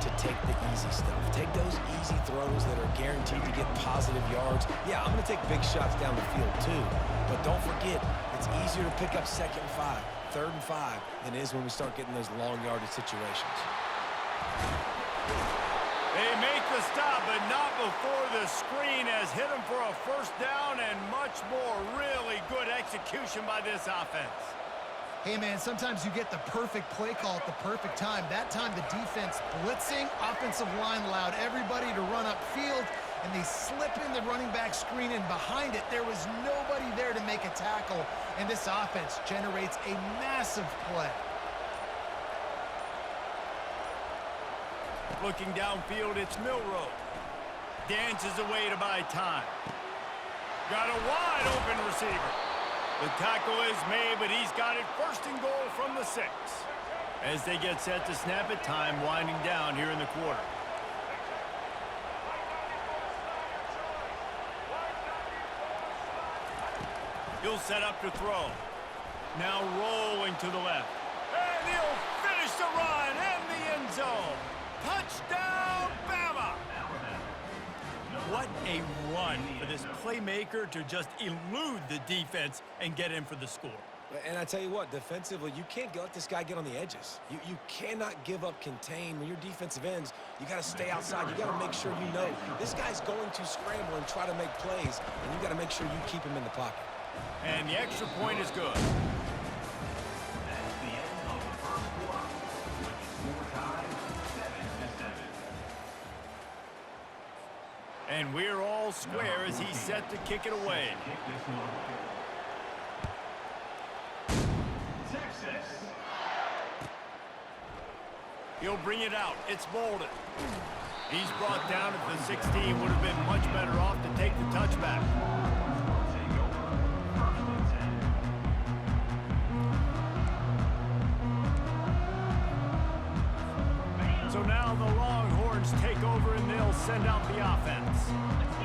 to take the easy stuff. Take those easy throws that are guaranteed to get positive yards. Yeah, I'm going to take big shots down the field too. But don't forget, it's easier to pick up 2nd and 5, 3rd and 5 than it is when we start getting those long yardage situations. They make the stop, but not before the screen has hit them for a 1st down and much more. Really good execution by this offense. Hey, man, sometimes you get the perfect play call at the perfect time. That time the defense blitzing, offensive line allowed everybody to run upfield, and they slip in the running back screen, and behind it there was nobody there to make a tackle, and this offense generates a massive play. Looking downfield, it's Milrow. Dances away to buy time. Got a wide open receiver. The tackle is made, but he's got it 1st and goal from the 6. As they get set to snap it, time winding down here in the quarter. He'll set up to throw. Now rolling to the left. And he'll finish the run in the end zone. Touchdown, Bama! What a run for this playmaker to just elude the defense and get in for the score. And I tell you what, defensively, you can't let this guy get on the edges. You cannot give up contain. When you're defensive ends, you got to stay outside. You got to make sure you know this guy's going to scramble and try to make plays, and you got to make sure you keep him in the pocket. And the extra point is good. And we're all square as he's set to kick it away. He'll bring it out. It's Bolden. He's brought down at the 16. Would have been much better off to take the touchback. So now the Longhorns take over and they'll send out the offense.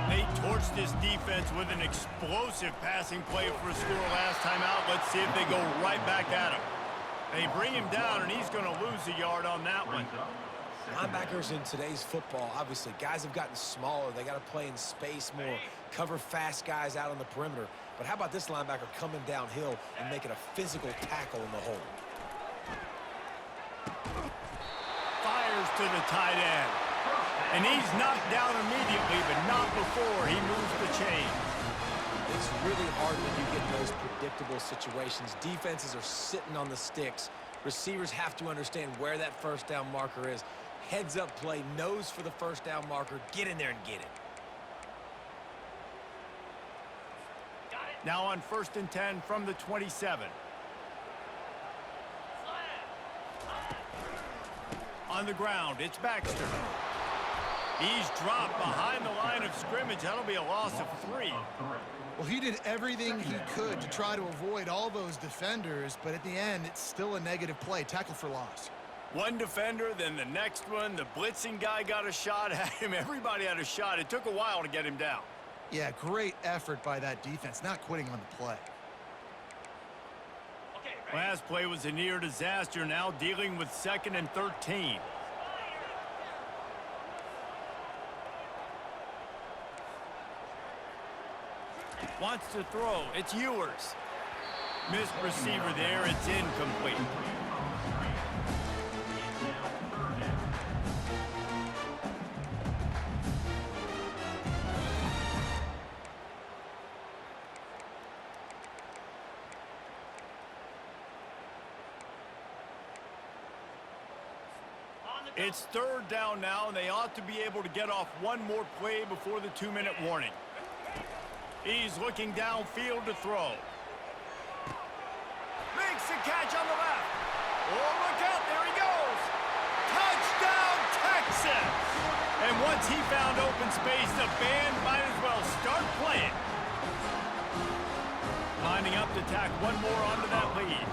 They torched this defense with an explosive passing play for a score last time out. Let's see if they go right back at him. They bring him down, and he's going to lose a yard on that one. Linebackers in today's football, obviously, guys have gotten smaller. They got to play in space more, cover fast guys out on the perimeter. But how about this linebacker coming downhill and making a physical tackle in the hole? Fires to the tight end. And he's knocked down immediately, but not before he moves the chains. It's really hard when you get in those predictable situations. Defenses are sitting on the sticks. Receivers have to understand where that 1st down marker is. Heads up play, nose for the 1st down marker. Get in there and get it. Now on 1st and 10 from the 27. On the ground, it's Baxter. He's dropped behind the line of scrimmage. That'll be a loss of 3. Well, he did everything he could to try to avoid all those defenders, but at the end, it's still a negative play. Tackle for loss. One defender, then the next one. The blitzing guy got a shot at him. Everybody had a shot. It took a while to get him down. Yeah, great effort by that defense, not quitting on the play. Last play was a near disaster, now dealing with 2nd and 13. Wants to throw. It's Ewers. Missed receiver there. It's incomplete. It's 3rd down now, and they ought to be able to get off one more play before the 2-minute warning. He's looking downfield to throw. Makes the catch on the left. Oh, look out, there he goes. Touchdown, Texas! And once he found open space, the band might as well start playing. Lining up to tack one more onto that lead.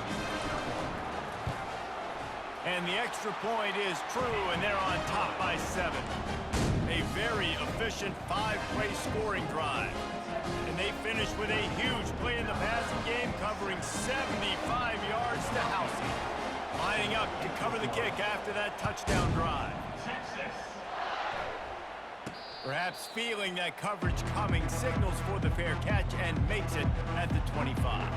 And the extra point is true, and they're on top by 7. A very efficient 5-play scoring drive. And they finish with a huge play in the passing game, covering 75 yards to Housey. Lining up to cover the kick after that touchdown drive. Perhaps feeling that coverage coming, signals for the fair catch and makes it at the 25.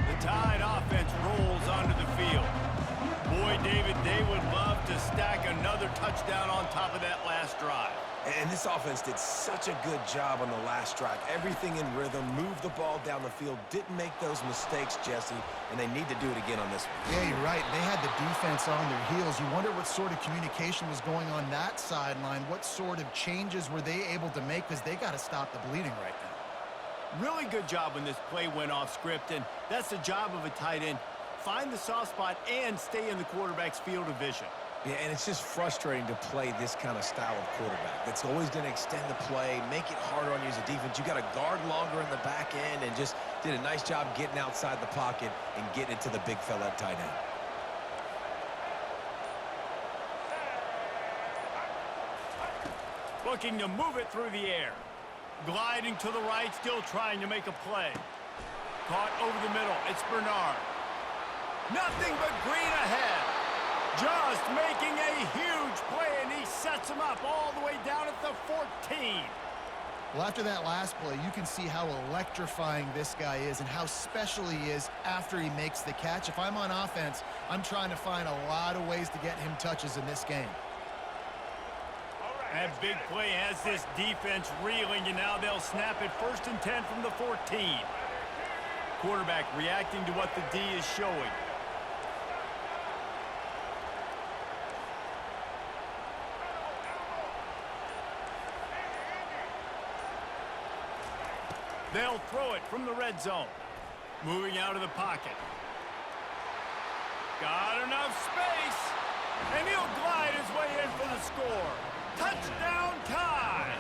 The Tide offense rolls onto the field. Boy, David, they would love to stack another touchdown on top of that last drive. And this offense did such a good job on the last drive. Everything in rhythm, moved the ball down the field, didn't make those mistakes, Jesse, and they need to do it again on this one. Yeah, you're right. They had the defense on their heels. You wonder what sort of communication was going on that sideline. What sort of changes were they able to make? Because they got to stop the bleeding right now. Really good job when this play went off script, and that's the job of a tight end. Find the soft spot and stay in the quarterback's field of vision. Yeah, and it's just frustrating to play this kind of style of quarterback. That's always going to extend the play, make it harder on you as a defense. You got to guard longer in the back end, and just did a nice job getting outside the pocket and getting it to the big fella at tight end. Looking to move it through the air. Gliding to the right, still trying to make a play. Caught over the middle. It's Bernard. Nothing but green ahead. Just making a huge play, and he sets him up all the way down at the 14. Well, after that last play, you can see how electrifying this guy is and how special he is after he makes the catch. If I'm on offense, I'm trying to find a lot of ways to get him touches in this game. That big play has this defense reeling, and now they'll snap it 1st and 10 from the 14. Quarterback reacting to what the D is showing. They'll throw it from the red zone. Moving out of the pocket. Got enough space. And he'll glide his way in for the score. Touchdown Tide.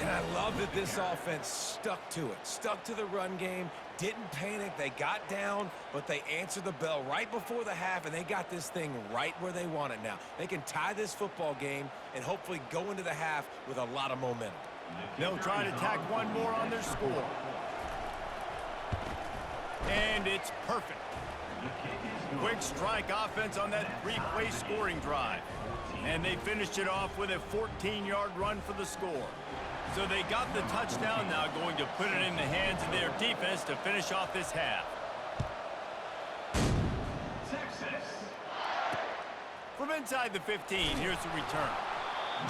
And I love that this offense stuck to it. Stuck to the run game. Didn't panic. They got down, but they answered the bell right before the half, and they got this thing right where they want it now. They can tie this football game and hopefully go into the half with a lot of momentum. They'll try to tack one more on their score. And it's perfect. Quick strike offense on that 3-play scoring drive. And they finished it off with a 14-yard run for the score. So they got the touchdown, now going to put it in the hands of their defense to finish off this half. From inside the 15, here's the return.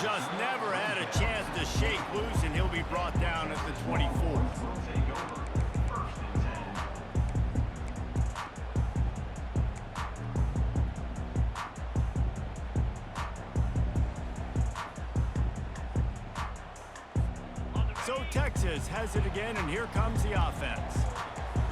Just never had a chance to shake loose, and he'll be brought down at the 24. So Texas has it again, and here comes the offense.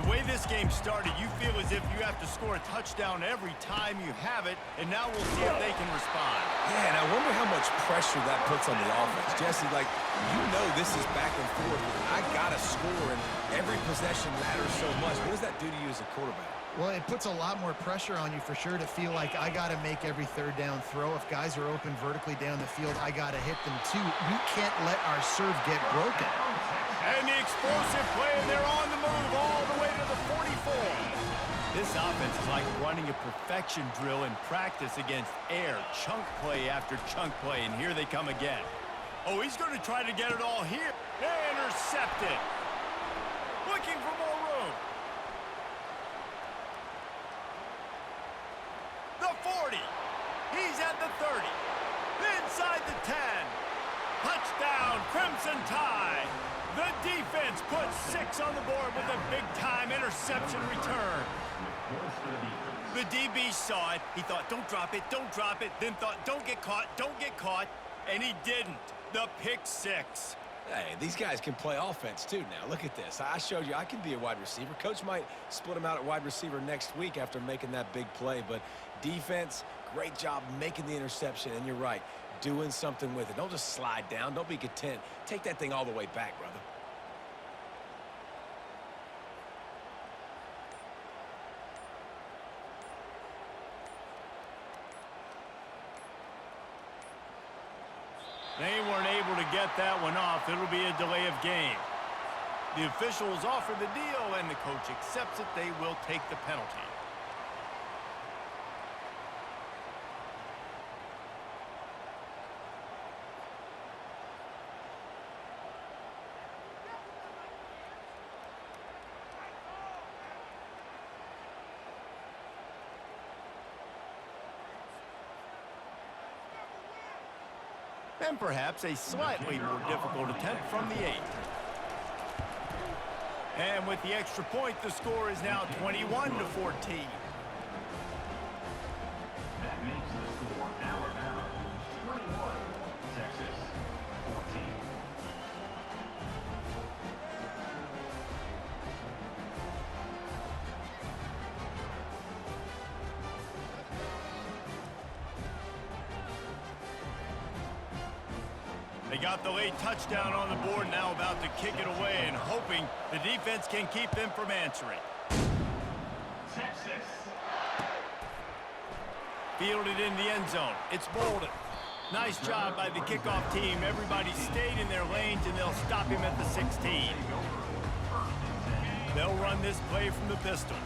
The way this game started, you feel as if you have to score a touchdown every time you have it, and now we'll see if they can respond. Yeah, and I wonder how much pressure that puts on the offense. Jesse, like, you know this is back and forth. I got to score, and every possession matters so much. What does that do to you as a quarterback? Well, it puts a lot more pressure on you for sure to feel like I got to make every third down throw. If guys are open vertically down the field, I got to hit them too. We can't let our serve get broken. And the explosive play, and they're on the move all the way to the 44. This offense is like running a perfection drill in practice against air. Chunk play after chunk play, and here they come again. Oh, he's going to try to get it all here. Intercepted. Looking for more room. The 40. He's at the 30. Inside the 10. Touchdown, Crimson Tide. The defense puts 6 on the board with a big-time interception return. The DB saw it. He thought, don't drop it, then thought, don't get caught, and he didn't. The pick 6. Hey, these guys can play offense too now. Look at this. I showed you I can be a wide receiver. Coach might split him out at wide receiver next week after making that big play, but defense, great job making the interception, and you're right, doing something with it. Don't just slide down. Don't be content. Take that thing all the way back, brother. They weren't able to get that one off. It'll be a delay of game. The officials offer the deal, and the coach accepts it. They will take the penalty. And perhaps a slightly more difficult attempt from the 8. And with the extra point, the score is now 21-14. That makes the score Alabama 21, Texas 14. They got the late touchdown on the board, now about to kick it away and hoping the defense can keep them from answering. Texas. Fielded in the end zone. It's Bolden. Nice job by the kickoff team. Everybody stayed in their lanes, and they'll stop him at the 16. They'll run this play from the pistol.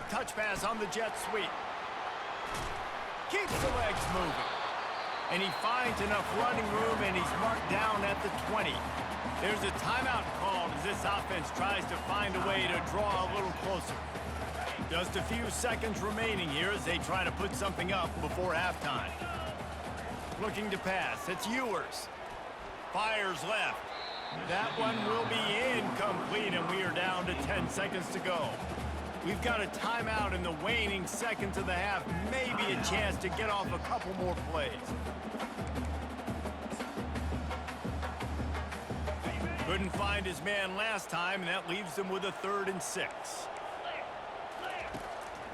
Touch pass on the jet sweep. Keeps the legs moving. And he finds enough running room, and he's marked down at the 20. There's a timeout called as this offense tries to find a way to draw a little closer. Just a few seconds remaining here as they try to put something up before halftime. Looking to pass. It's Ewers. Fires left. That one will be incomplete, and we are down to 10 seconds to go. We've got a timeout in the waning seconds of the half. Maybe a chance to get off a couple more plays. Couldn't find his man last time, and that leaves him with a 3rd and 6.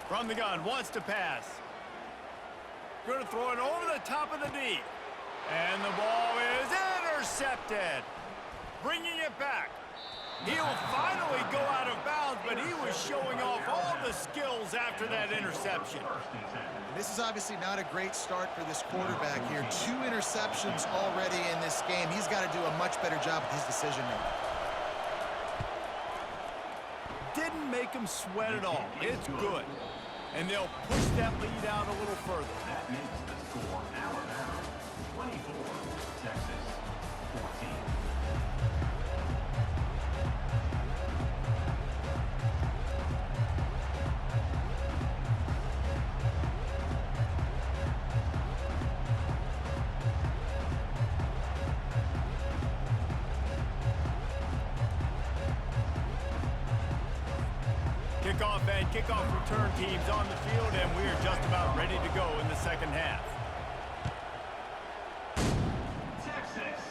From the gun, wants to pass. Going to throw it over the top of the D. And the ball is intercepted. Bringing it back. He'll finally go out of bounds, but he was showing off all the skills after that interception. This is obviously not a great start for this quarterback here. 2 interceptions already in this game. He's got to do a much better job with his decision-making. Didn't make him sweat at all. It's good. And they'll push that lead out a little further. That makes the score Alabama 24, Texas 14. Kickoff and kickoff return teams on the field, and we're just about ready to go in the second half. Texas.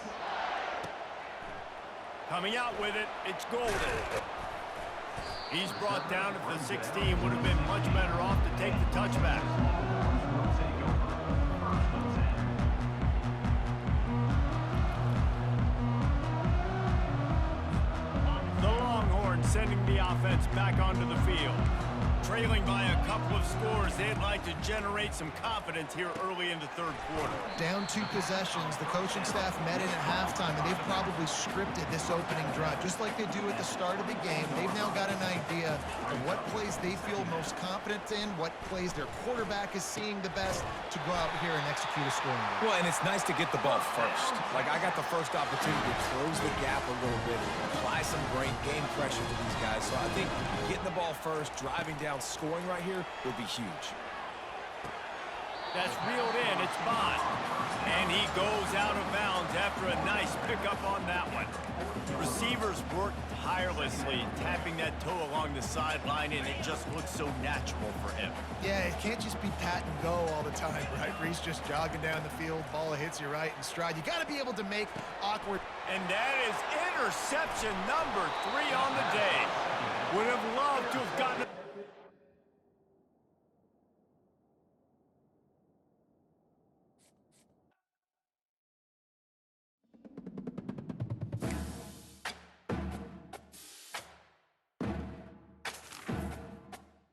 Coming out with it, it's Golden. He's brought down at the 16. Would have been much better off to take the touchback. Sending the offense back onto the field. Trailing by a couple of scores, they'd like to generate some confidence here early in the 3rd quarter. Down 2 possessions, the coaching staff met in at halftime, and they've probably scripted this opening drive. Just like they do at the start of the game, they've now got an idea of what plays they feel most confident in, what plays their quarterback is seeing the best to go out here and execute a scoring drive. Well, and it's nice to get the ball first. Like, I got the first opportunity to close the gap a little bit, apply some great game pressure to these guys. So I think getting the ball first, driving down, scoring right here will be huge. That's reeled in. It's Bond. And he goes out of bounds after a nice pickup on that one. Receivers work tirelessly, tapping that toe along the sideline, and it just looks so natural for him. Yeah, it can't just be pat and go all the time, right? Reese just jogging down the field, ball hits you right in stride. You got to be able to make awkward. And that is interception number 3 on the day. Would have loved to have gotten